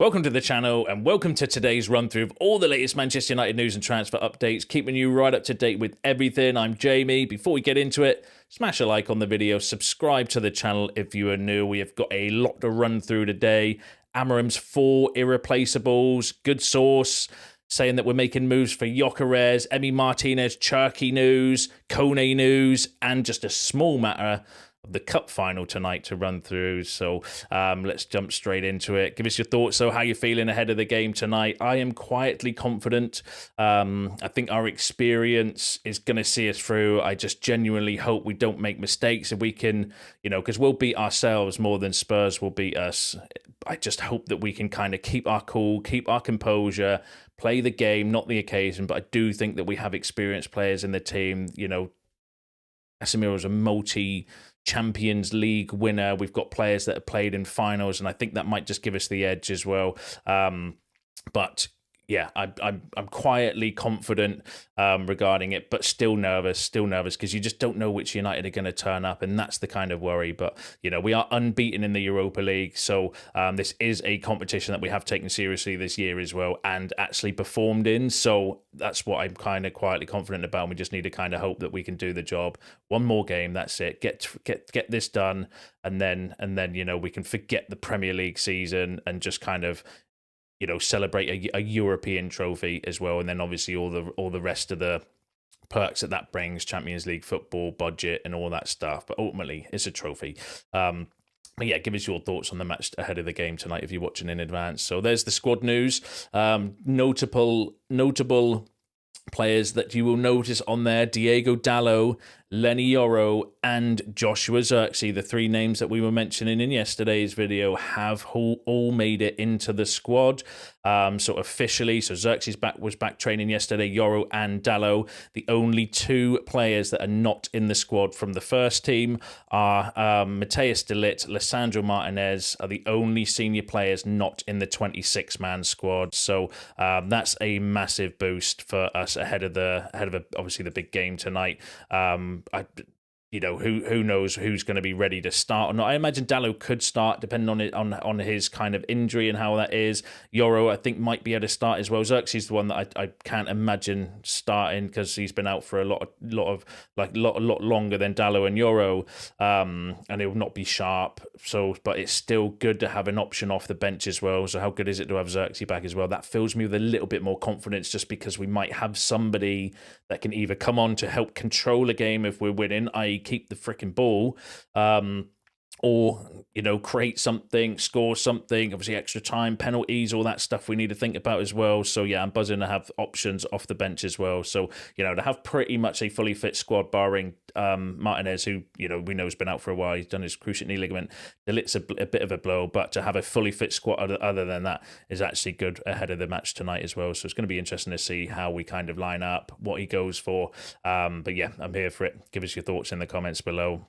Welcome to the channel and welcome to today's run through of all the latest Manchester United news and transfer updates, keeping you right up to date with everything. I'm Jamie. Before we get into it, smash a like on the video, subscribe to the channel if you are new. We have got a lot to run through today. Amorim's 4 irreplaceables, good source, saying that we're making moves for Yokarez, Emi Martinez, Cherki news, Kone news, and just a small matter of the cup final tonight to run through. So let's jump straight into it. Give us your thoughts. So how you feeling ahead of the game tonight? I am quietly confident. I think our experience is going to see us through. I just genuinely hope we don't make mistakes. If we can, because we'll beat ourselves more than Spurs will beat us. I just hope that we can kind of keep our cool, keep our composure, play the game, not the occasion. But I do think that we have experienced players in the team. Casemiro's a multi-Champions League winner. We've got players that have played in finals, and I think that might just give us the edge as well. But yeah, I'm quietly confident regarding it, but still nervous because you just don't know which United are going to turn up, and that's the kind of worry. But we are unbeaten in the Europa League, so this is a competition that we have taken seriously this year as well, and actually performed in. So that's what I'm kind of quietly confident about. We just need to kind of hope that we can do the job. One more game, that's it. Get this done, and then we can forget the Premier League season and just kind of celebrate a European trophy as well, and then obviously all the rest of the perks that brings, Champions League football, budget, and all that stuff. But ultimately, it's a trophy. But yeah, give us your thoughts on the match ahead of the game tonight if you're watching in advance. So there's the squad news. Notable players that you will notice on there: Diego Dalot, Leny Yoro, and Joshua Zirkzee. The 3 names that we were mentioning in yesterday's video have all made it into the squad. So officially, Zirkzee was back training yesterday. Yoro and Dalot, the only 2 players that are not in the squad from the first team are Matheus de Ligt, Lisandro Martinez are the only senior players not in the 26-man squad. So that's a massive boost for us ahead of obviously the big game tonight. Who knows who's going to be ready to start or not. I imagine Dalot could start depending on his kind of injury and how that is. Yoro, I think, might be able to start as well. Zirkzee's the one that I can't imagine starting because he's been out for a lot longer than Dalot and Yoro, and he'll not be sharp. So, but it's still good to have an option off the bench as well. So how good is it to have Zirkzee back as well? That fills me with a little bit more confidence, just because we might have somebody that can either come on to help control a game if we're winning, i.e. keep the freaking ball, or create something, score something, obviously extra time, penalties, all that stuff we need to think about as well. So yeah, I'm buzzing to have options off the bench as well. So to have pretty much a fully fit squad, barring Martinez, who we know has been out for a while. He's done his cruciate knee ligament. The Lit's a bit of a blow, but to have a fully fit squad other than that is actually good ahead of the match tonight as well. So it's going to be interesting to see how we kind of line up, what he goes for. But yeah, I'm here for it. Give us your thoughts in the comments below.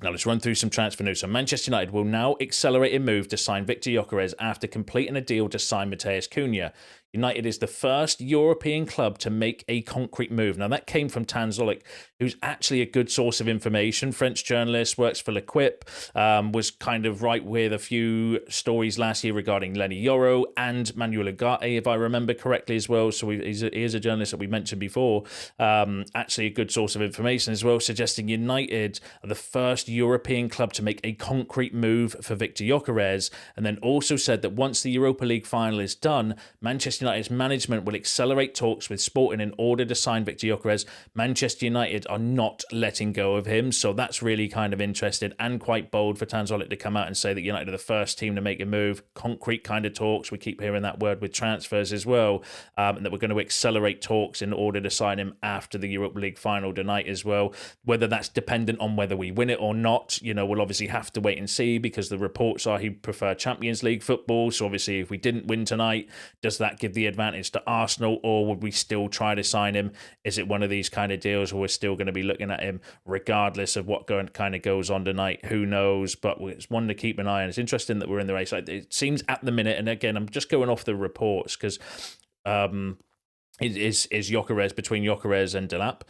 Now let's run through some transfer news. So Manchester United will now accelerate a move to sign Viktor Gyökeres after completing a deal to sign Matheus Cunha. United is the first European club to make a concrete move. Now, that came from Tanzolik, who's actually a good source of information. French journalist, works for L'Equipe, was kind of right with a few stories last year regarding Leny Yoro and Manuel Ugarte, if I remember correctly as well. So he is a journalist that we mentioned before. Actually a good source of information as well, suggesting United are the first European club to make a concrete move for Viktor Gyökeres, and then also said that once the Europa League final is done, Manchester United's management will accelerate talks with Sporting in order to sign Viktor Gyökeres. Manchester United are not letting go of him, so that's really kind of interesting and quite bold for Tanzolik to come out and say that United are the first team to make a move. Concrete kind of talks. We keep hearing that word with transfers as well, and that we're going to accelerate talks in order to sign him after the Europa League final tonight as well. Whether that's dependent on whether we win it or not, we'll obviously have to wait and see, because the reports are he preferred Champions League football. So obviously if we didn't win tonight, does that give the advantage to Arsenal, or would we still try to sign him? Is it one of these kind of deals where we're still going to be looking at him regardless of what kind of goes on tonight? Who knows? But it's one to keep an eye on. It's interesting that we're in the race. It seems at the minute, and again, I'm just going off the reports because is Yokarez, between Yokarez and Delap.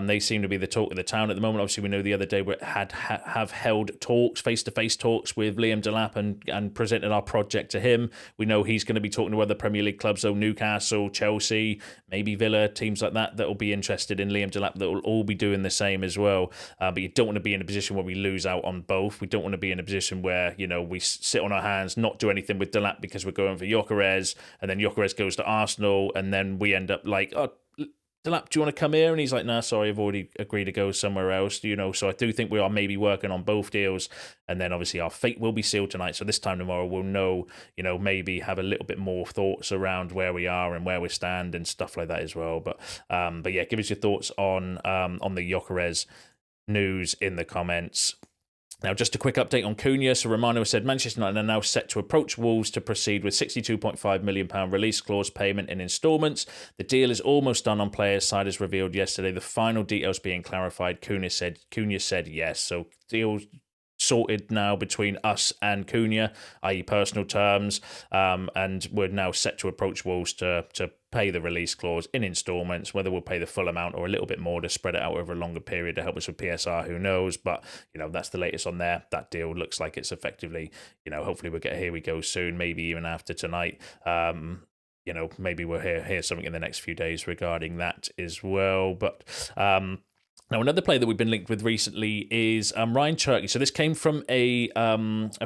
They seem to be the talk of the town at the moment. Obviously, we know the other day we have held talks, face-to-face talks with Liam Delap and presented our project to him. We know he's going to be talking to other Premier League clubs, so Newcastle, Chelsea, maybe Villa, teams like that will be interested in Liam Delap, that will all be doing the same as well. But you don't want to be in a position where we lose out on both. We don't want to be in a position where, we sit on our hands, not do anything with Delap because we're going for Yokarez, and then Yokarez goes to Arsenal, and then we end up like, oh, Delap, do you want to come here? And he's like, nah, sorry, I've already agreed to go somewhere else. So I do think we are maybe working on both deals, and then obviously our fate will be sealed tonight. So this time tomorrow we'll know, maybe have a little bit more thoughts around where we are and where we stand and stuff like that as well. But yeah, give us your thoughts on the Gyökeres news in the comments. Now, just a quick update on Kuna. So Romano said Manchester United are now set to approach Wolves to proceed with £62.5 million release clause payment in instalments. The deal is almost done on players' side, as revealed yesterday. The final details being clarified. Kuna said yes. So deal sorted now between us and Kuna, i.e. personal terms, and we're now set to approach Wolves to pay the release clause in instalments. Whether we'll pay the full amount or a little bit more to spread it out over a longer period to help us with PSR, who knows? But that's the latest on there. That deal looks like it's effectively, hopefully we'll get here we go soon, maybe even after tonight. Maybe we'll hear something in the next few days regarding that as well. But now, another player that we've been linked with recently is Rayan Cherki. So this came from a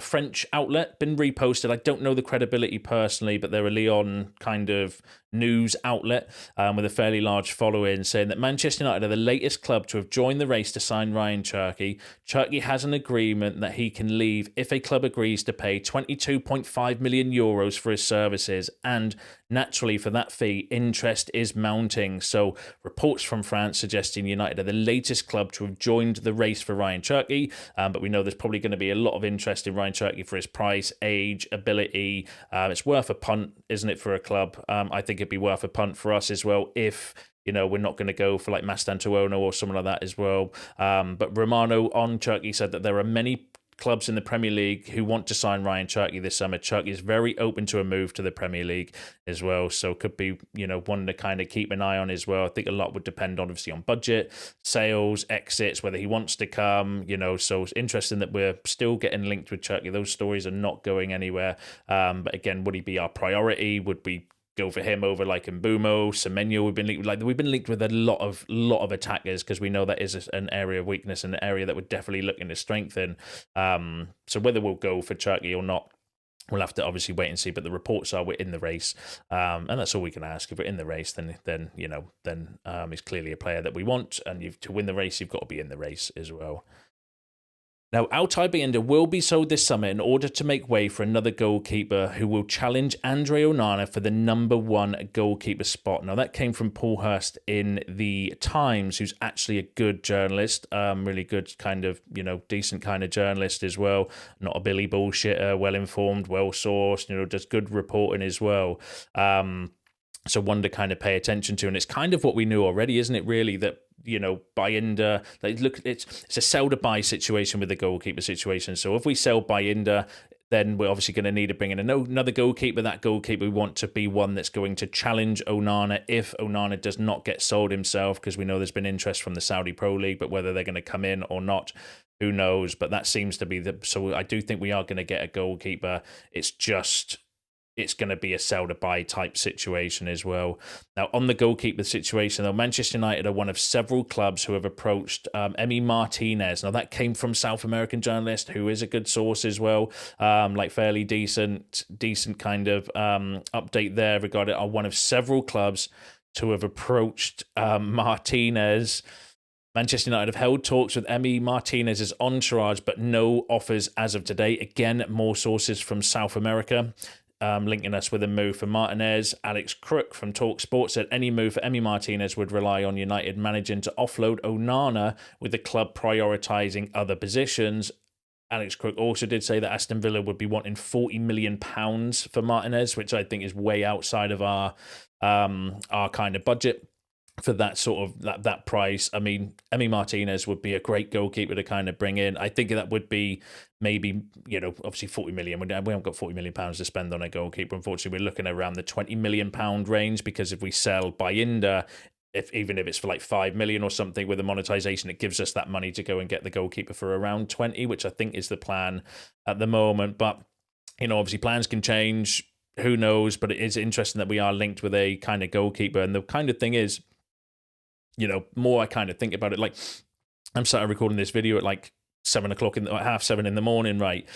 French outlet, been reposted. I don't know the credibility personally, but they're a Lyon kind of news outlet with a fairly large following, saying that Manchester United are the latest club to have joined the race to sign Rayan Cherki. Cherki has an agreement that he can leave if a club agrees to pay €22.5 million for his services, and naturally for that fee, interest is mounting. So reports from France suggesting United are the latest club to have joined the race for Rayan Cherki, but we know there's probably going to be a lot of interest in Rayan Cherki for his price, age, ability. It's worth a punt, isn't it, for a club? I think it'd be worth a punt for us as well if we're not going to go for like Mastantuono or someone like that as well. But Romano on Cherki said that there are many clubs in the Premier League who want to sign Rayan Cherki this summer. Cherki is very open to a move to the Premier League as well, so could be one to kind of keep an eye on as well. I think a lot would depend obviously on budget, sales, exits, whether he wants to come. So it's interesting that we're still getting linked with Cherki. Those stories are not going anywhere. But again, would he be our priority? Would we go for him over like Mbumo, Semenyo? We've been linked with a lot of attackers because we know that is an area of weakness and an area that we're definitely looking to strengthen. So whether we'll go for Cherki or not, we'll have to obviously wait and see. But the reports are we're in the race, and that's all we can ask. If we're in the race, then he's clearly a player that we want. And to win the race, you've got to be in the race as well. Now, Altay Bayindir will be sold this summer in order to make way for another goalkeeper who will challenge Andre Onana for the number one goalkeeper spot. Now, that came from Paul Hurst in the Times, who's actually a good journalist, really good kind of, decent kind of journalist as well. Not a Billy bullshitter, well-informed, well-sourced, just good reporting as well. So one to kind of pay attention to, and it's kind of what we knew already, isn't it? Really, that Bayindir, it's a sell to buy situation with the goalkeeper situation. So if we sell Bayindir, then we're obviously going to need to bring in another goalkeeper. That goalkeeper we want to be one that's going to challenge Onana if Onana does not get sold himself, because we know there's been interest from the Saudi Pro League, but whether they're going to come in or not, who knows? But that seems to be so I do think we are going to get a goalkeeper. It's going to be a sell to buy type situation as well. Now, on the goalkeeper situation, though, Manchester United are one of several clubs who have approached Emi Martinez. Now, that came from South American journalist, who is a good source as well, fairly decent kind of update there regarding one of several clubs to have approached Martinez. Manchester United have held talks with Emi Martinez's entourage, but no offers as of today. Again, more sources from South America. Linking us with a move for Martinez. Alex Crook from TalkSport said any move for Emi Martinez would rely on United managing to offload Onana, with the club prioritising other positions. Alex Crook also did say that Aston Villa would be wanting £40 million for Martinez, which I think is way outside of our kind of budget. for that sort of that price. I mean, Emi Martinez would be a great goalkeeper to kind of bring in. I think that would be maybe, obviously 40 million. We haven't got 40 million pounds to spend on a goalkeeper. Unfortunately, we're looking around the 20 million pound range, because if we sell Bayindir, even if it's for like 5 million or something with the monetization, it gives us that money to go and get the goalkeeper for around 20, which I think is the plan at the moment. But, obviously plans can change. Who knows? But it is interesting that we are linked with a kind of goalkeeper. And the kind of thing is, more I kind of think about it, like I'm started recording this video at like 7 o'clock at 7:30 in the morning, right?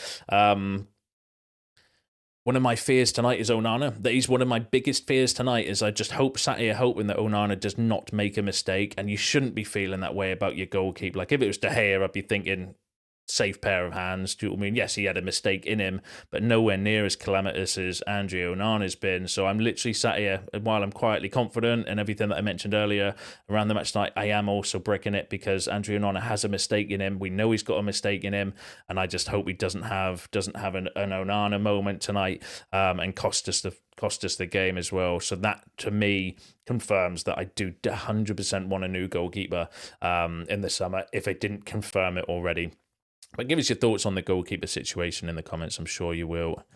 One of my fears tonight is Onana. That is one of my biggest fears tonight. Is I just sat here hoping that Onana does not make a mistake, and you shouldn't be feeling that way about your goalkeeper. Like if it was De Gea, I'd be thinking, safe pair of hands. Do you know what I mean? Yes, he had a mistake in him, but nowhere near as calamitous as Andre Onana's been. So I'm literally sat here, and while I'm quietly confident and everything that I mentioned earlier around the match tonight, I am also bricking it, because Andre Onana has a mistake in him. We know he's got a mistake in him, and I just hope he doesn't have an Onana moment tonight and cost us the game as well. So that to me confirms that I do 100% want a new goalkeeper in the summer, if I didn't confirm it already. But give us your thoughts on the goalkeeper situation in the comments. I'm sure you will.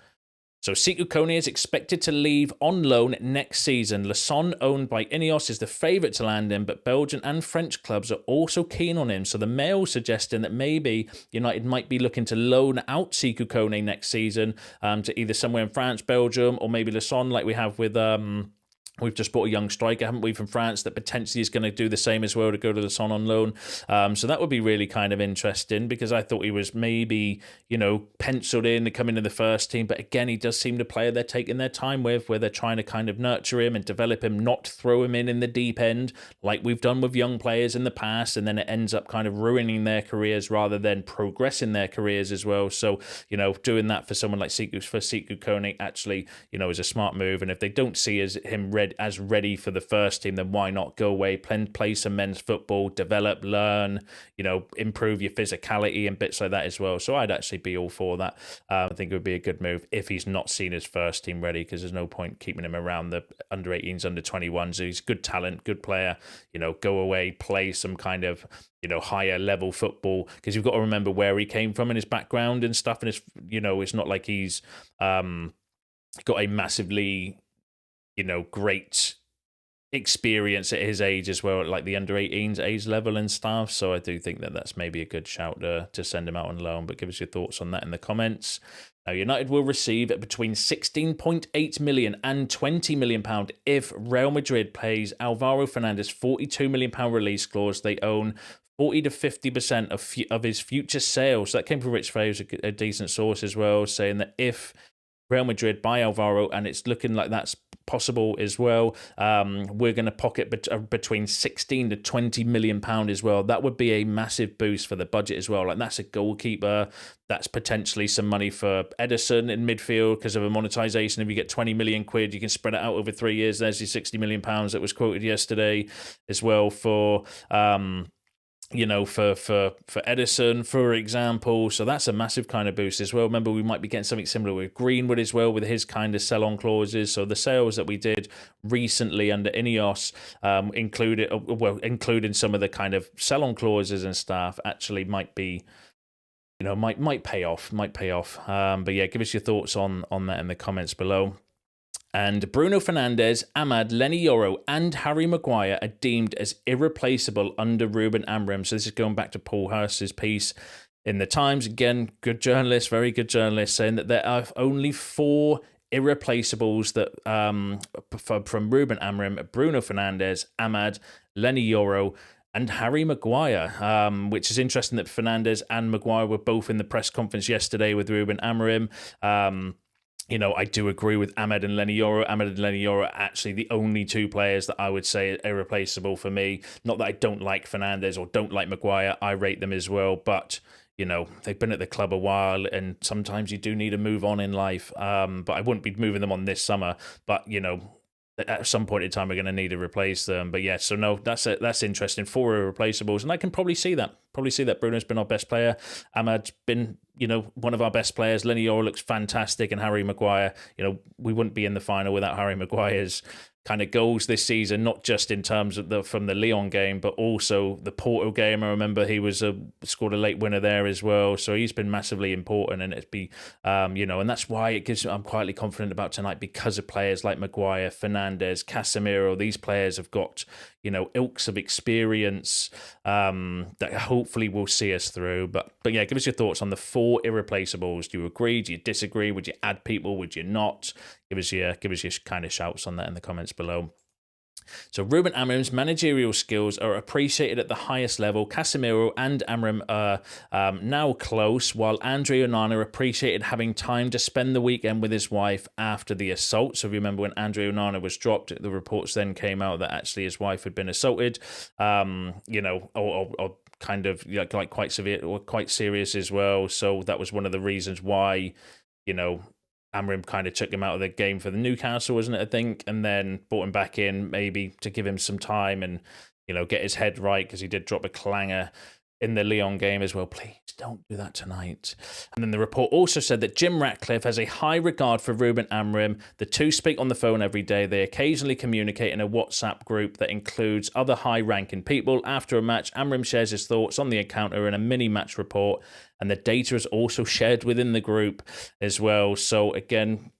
So Kone is expected to leave on loan next season. Lyon, owned by Ineos, is the favourite to land him, but Belgian and French clubs are also keen on him. So the Mail suggesting that maybe United might be looking to loan out Kone next season to either somewhere in France, Belgium, or maybe Lyon, like we have with... We've just bought a young striker, haven't we, from France, that potentially is going to do the same as well, to go to the Lyon on loan. So that would be really kind of interesting, because I thought he was maybe, penciled in to come into the first team. But again, he does seem to play they're taking their time with, where they're trying to kind of nurture him and develop him, not throw him in the deep end like we've done with young players in the past. And then it ends up kind of ruining their careers rather than progressing their careers as well. So, doing that for someone like Kone actually, is a smart move. And if they don't see him ready for the first team, then why not go away, play some men's football, develop, learn, improve your physicality and bits like that as well. So I'd actually be all for that. I think it would be a good move if he's not seen as first team ready, because there's no point keeping him around the under 18s, under 21s. He's good talent, good player. Go away, play some kind of higher level football, because you've got to remember where he came from and his background and stuff. And it's not like he's got a massively great experience at his age as well, like the under 18s age level and stuff. So I do think that that's maybe a good shout to send him out on loan. But give us your thoughts on that in the comments. Now, United will receive between 16.8 million and 20 million pound if Real Madrid pays Alvaro Fernandes 42 million pound release clause. They own 40 to 50% of his future sales. So that came from Rich Faves, a decent source as well, saying that if Real Madrid buy Alvaro, and it's looking like that's possible as well, we're going to pocket between 16 to 20 million pound as well. That would be a massive boost for the budget as well. Like, that's a goalkeeper, that's potentially some money for Ederson in midfield because of a monetization. If you get 20 million quid, you can spread it out over 3 years. There's your 60 million pounds that was quoted yesterday as well for for Ederson, for example. So that's a massive kind of boost as well. Remember, we might be getting something similar with Greenwood as well, with his kind of sell-on clauses. So the sales that we did recently under Ineos, including some of the kind of sell-on clauses and stuff, actually might be, might pay off. But yeah, give us your thoughts on that in the comments below. And Bruno Fernandes, Amad, Lenny Yoro, and Harry Maguire are deemed as irreplaceable under Ruben Amorim. So this is going back to Paul Hurst's piece in the Times. Again, good journalist, very good journalist, saying that there are only 4 irreplaceables that from Ruben Amorim: Bruno Fernandes, Amad, Lenny Yoro, and Harry Maguire, which is interesting that Fernandes and Maguire were both in the press conference yesterday with Ruben Amorim. I do agree with Ahmed and Lenny Yoro. Ahmed and Lenny Yoro are actually the only 2 players that I would say are irreplaceable for me. Not that I don't like Fernandes or don't like Maguire. I rate them as well. But, they've been at the club a while, and sometimes you do need to move on in life. But I wouldn't be moving them on this summer. But, at some point in time, we're going to need to replace them. But yeah, so no, that's interesting. 4 irreplaceables, and I can probably see that. Bruno's been our best player. Ahmad's been, one of our best players. Lenny Yoro looks fantastic, and Harry Maguire, we wouldn't be in the final without Harry Maguire's kind of goals this season, not just in terms of from the Lyon game, but also the Porto game. I remember he was scored a late winner there as well. So he's been massively important, and and that's why I'm quietly confident about tonight, because of players like Maguire, Fernandes, Casemiro. These players have got, ilks of experience that hopefully will see us through. But yeah, give us your thoughts on the 4 irreplaceables. Do you agree? Do you disagree? Would you add people? Would you not? Give us your kind of shouts on that in the comments below. So Ruben Amorim's managerial skills are appreciated at the highest level. Casemiro and Amorim are now close, while Andre Onana appreciated having time to spend the weekend with his wife after the assault. So remember when Andre Onana was dropped, the reports then came out that actually his wife had been assaulted, or kind of like quite severe or quite serious as well. So that was one of the reasons why, Amorim kind of took him out of the game for the Newcastle, wasn't it, I think, and then brought him back in maybe to give him some time and, get his head right, because he did drop a clanger in the Lyon game as well. Please don't do that tonight. And then the report also said that Jim Ratcliffe has a high regard for Ruben Amorim. The two speak on the phone every day. They occasionally communicate in a WhatsApp group that includes other high-ranking people. After a match, Amorim shares his thoughts on the encounter in a mini-match report, and the data is also shared within the group as well. So again,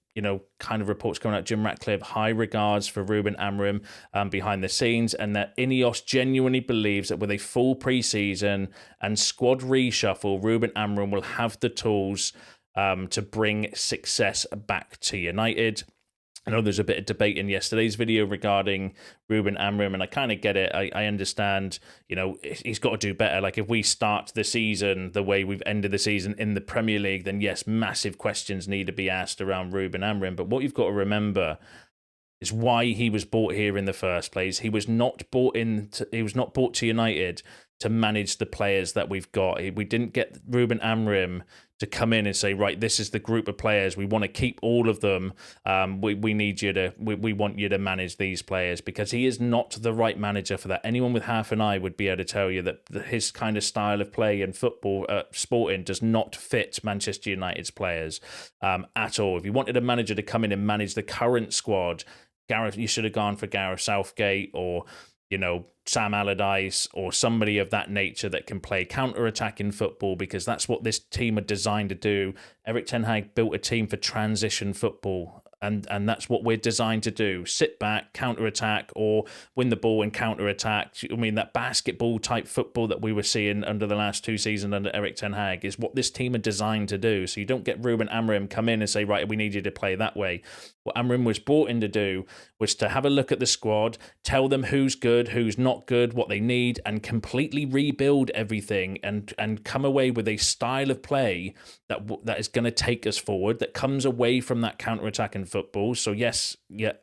kind of reports coming out, Jim Ratcliffe, high regards for Ruben Amorim behind the scenes, and that Ineos genuinely believes that with a full pre-season and squad reshuffle, Ruben Amorim will have the tools to bring success back to United. I know there's a bit of debate in yesterday's video regarding Ruben Amorim, and I kind of get it. I understand, he's got to do better. Like, if we start the season the way we've ended the season in the Premier League, then yes, massive questions need to be asked around Ruben Amorim. But what you've got to remember is why he was brought here in the first place. He was not brought to United to manage the players that we've got. We didn't get Ruben Amorim to come in and say, right, this is the group of players. We want to keep all of them. We need you to, we want you to manage these players, because he is not the right manager for that. Anyone with half an eye would be able to tell you that his kind of style of play in football, sporting, does not fit Manchester United's players at all. If you wanted a manager to come in and manage the current squad, you should have gone for Gareth Southgate or, Sam Allardyce or somebody of that nature that can play counter-attacking football, because that's what this team are designed to do. Erik ten Hag built a team for transition football, and that's what we're designed to do. Sit back, counter-attack, or win the ball and counter-attack. I mean, that basketball-type football that we were seeing under the last 2 seasons under Erik ten Hag is what this team are designed to do. So you don't get Ruben Amorim come in and say, right, we need you to play that way. What Amorim was brought in to do was to have a look at the squad, tell them who's good, who's not good, what they need, and completely rebuild everything and come away with a style of play that is going to take us forward, that comes away from that counter-attacking football. So yes,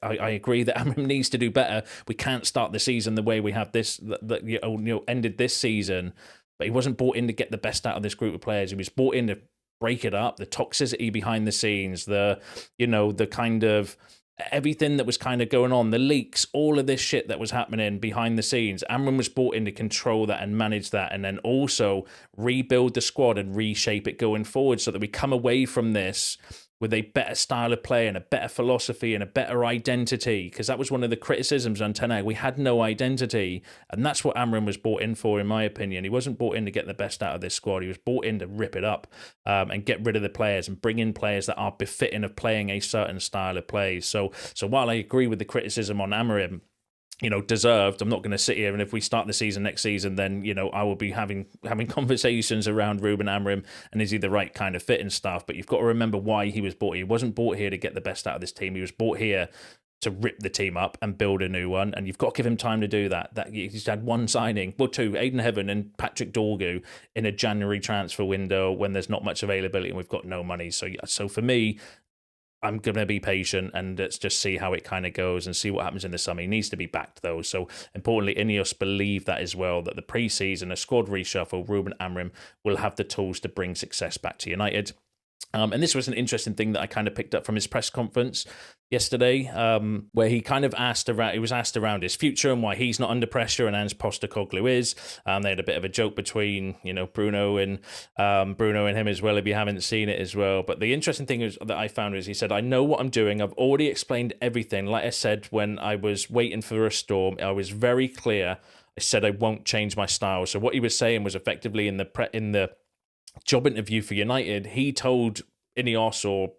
I agree that Amorim needs to do better. We can't start the season the way we have ended this season, but he wasn't brought in to get the best out of this group of players. He was brought in to break it up, the toxicity behind the scenes, the kind of everything that was kind of going on, the leaks, all of this shit that was happening behind the scenes. Amorim was brought in to control that and manage that, and then also rebuild the squad and reshape it going forward, so that we come away from this with a better style of play and a better philosophy and a better identity, because that was one of the criticisms on Ten Hag. We had no identity, and that's what Amorim was brought in for, in my opinion. He wasn't brought in to get the best out of this squad. He was brought in to rip it up and get rid of the players and bring in players that are befitting of playing a certain style of play. So while I agree with the criticism on Amorim, deserved. I'm not going to sit here, and if we start the season next season, then, I will be having conversations around Ruben Amorim and is he the right kind of fit and stuff. But you've got to remember why he was brought here. He wasn't brought here to get the best out of this team. He was brought here to rip the team up and build a new one, and you've got to give him time to do that. He's had one signing, well, 2, Aiden Heaven and Patrick Dorgu, in a January transfer window when there's not much availability and we've got no money. So for me, I'm going to be patient and let's just see how it kind of goes and see what happens in the summer. He needs to be backed, though. So, importantly, Ineos believe that as well, that the pre-season, a squad reshuffle, Ruben Amorim will have the tools to bring success back to United. And this was an interesting thing that I kind of picked up from his press conference yesterday, where he kind of was asked around his future and why he's not under pressure and Ange Postecoglou is. They had a bit of a joke between, Bruno and him as well, if you haven't seen it as well. But the interesting thing that I found is he said, I know what I'm doing. I've already explained everything. Like I said, when I was waiting for a storm, I was very clear. I said I won't change my style. So what he was saying was effectively in the job interview for United, he told Ineos or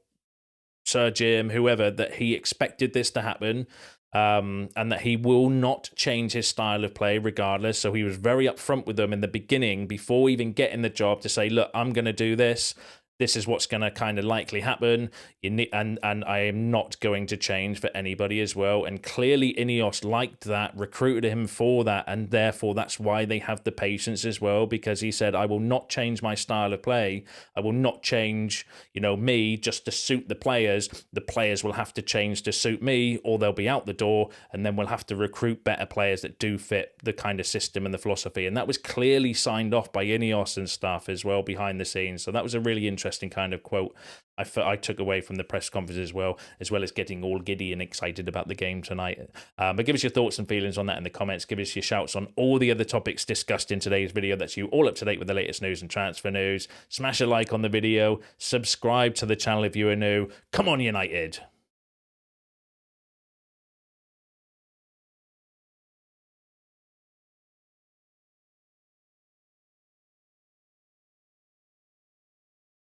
Sir Jim, whoever, that he expected this to happen, and that he will not change his style of play regardless. So he was very upfront with them in the beginning, before even getting the job, to say, look, I'm going to do this. This is what's going to kind of likely happen. And I am not going to change for anybody as well. And clearly Ineos liked that, recruited him for that, and therefore that's why they have the patience as well, because he said, I will not change my style of play. I will not change, me just to suit the players. The players will have to change to suit me, or they'll be out the door, and then we'll have to recruit better players that do fit the kind of system and the philosophy. And that was clearly signed off by Ineos and stuff as well behind the scenes. So that was a really interesting kind of quote I took away from the press conference as well as getting all giddy and excited about the game tonight. But give us your thoughts and feelings on that in the comments. Give us your shouts on all the other topics discussed in today's video. That's you all up to date with the latest news and transfer news. Smash a like on the video. Subscribe to the channel if you are new. Come on, United!